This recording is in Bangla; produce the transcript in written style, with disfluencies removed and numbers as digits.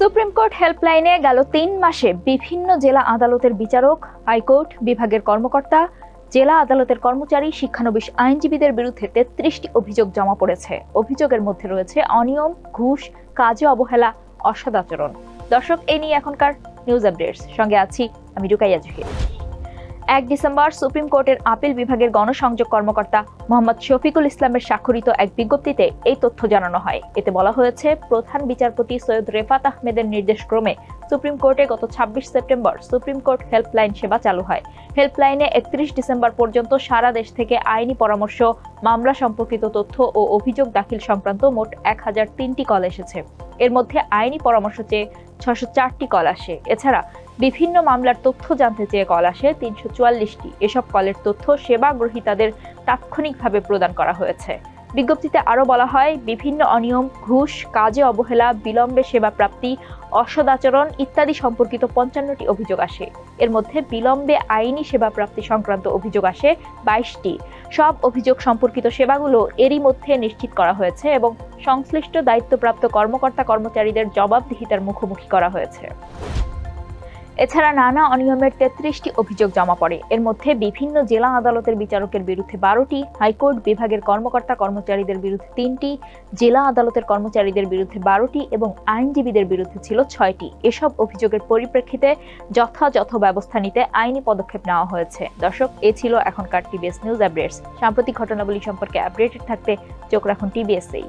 সুপ্রিম কোর্ট হেল্পলাইনে গেল ৩ মাসে বিভিন্ন জেলা আদালতের বিচারক, হাইকোর্ট বিভাগের কর্মকর্তা, জেলা আদালতের কর্মচারী, শিক্ষানবিশ আইনজীবীদের বিরুদ্ধে ৩৩টি অভিযোগ জমা পড়েছে। অভিযোগের মধ্যে রয়েছে অনিয়ম, ঘুষ, কাজে অবহেলা, অসদাচরণ। দর্শক, এই নিয়ে এখনকার নিউজ আপডেটস সঙ্গে আছি আমি রুকাইয়া জহির। ১ ডিসেম্বর সুপ্রিম কোর্টের আপিল বিভাগের গণসংযোগ কর্মকর্তা মোহাম্মদ শফিকুল ইসলামের স্বাক্ষরিত এক বিজ্ঞপ্তিতে এই তথ্য জানানো হয়। এতে বলা হয়েছে, প্রধান বিচারপতি সৈয়দ রেফাত আহমেদের নির্দেশক্রমে সুপ্রিম কোর্টে গত ২৬ সেপ্টেম্বর সুপ্রিম কোর্ট হেল্পলাইন সেবা চালু হয়। হেল্পলাইনে ৩১ ডিসেম্বর পর্যন্ত সারা দেশ থেকে আইনি পরামর্শ, মামলা সম্পর্কিত তথ্য ও অভিযোগ দাখিল সংক্রান্ত মোট ১০০৩টি কল এসেছে। এর মধ্যে আইনি পরামর্শ চেয়ে ৬০৪টি কল আসে। এছাড়া বিভিন্ন মামলার তথ্য জানতে চেয়ে কল আসে ৩৪৪টি। এসব কলের তথ্য সেবা গ্রহীতাদের তাৎক্ষণিকভাবে প্রদান করা হয়েছে। বিজ্ঞপ্তিতে আরও বলা হয়, বিভিন্ন অনিয়ম, ঘুষ, কাজে অবহেলা, বিলম্বে সেবা প্রাপ্তি, অসদাচরণ ইত্যাদি সম্পর্কিত ৫৫টি অভিযোগ আসে। এর মধ্যে বিলম্বে আইনি সেবা প্রাপ্তি সংক্রান্ত অভিযোগ আসে ২২টি। সব অভিযোগ সম্পর্কিত সেবাগুলো এরই মধ্যে নিশ্চিত করা হয়েছে এবং সংশ্লিষ্ট দায়িত্বপ্রাপ্ত কর্মকর্তা-কর্মচারীদের জবাবদিহিতার মুখোমুখি করা হয়েছে। এছাড়া নানা অনিয়মের ৩৩টি অভিযোগ জমা পড়ে। এর মধ্যে বিভিন্ন জেলা আদালতের বিচারকের বিরুদ্ধে ১২টি, হাইকোর্ট বিভাগের কর্মকর্তা-কর্মচারীদের বিরুদ্ধে ৩টি, জেলা আদালতের কর্মচারীদের বিরুদ্ধে ১২টি এবং আইনজীবীদের বিরুদ্ধে ছিল ৬টি। এসব অভিযোগের পরিপ্রেক্ষিতে যথাযথ ব্যবস্থা নিতে আইনি পদক্ষেপ নেওয়া হয়েছে। দর্শক, এ ছিল এখনকার টিবিএস নিউজ আপডেটস। সাম্প্রতিক ঘটনাবলী সম্পর্কে আপডেটেড থাকতে চোখ রাখুন টিবিএস-এই।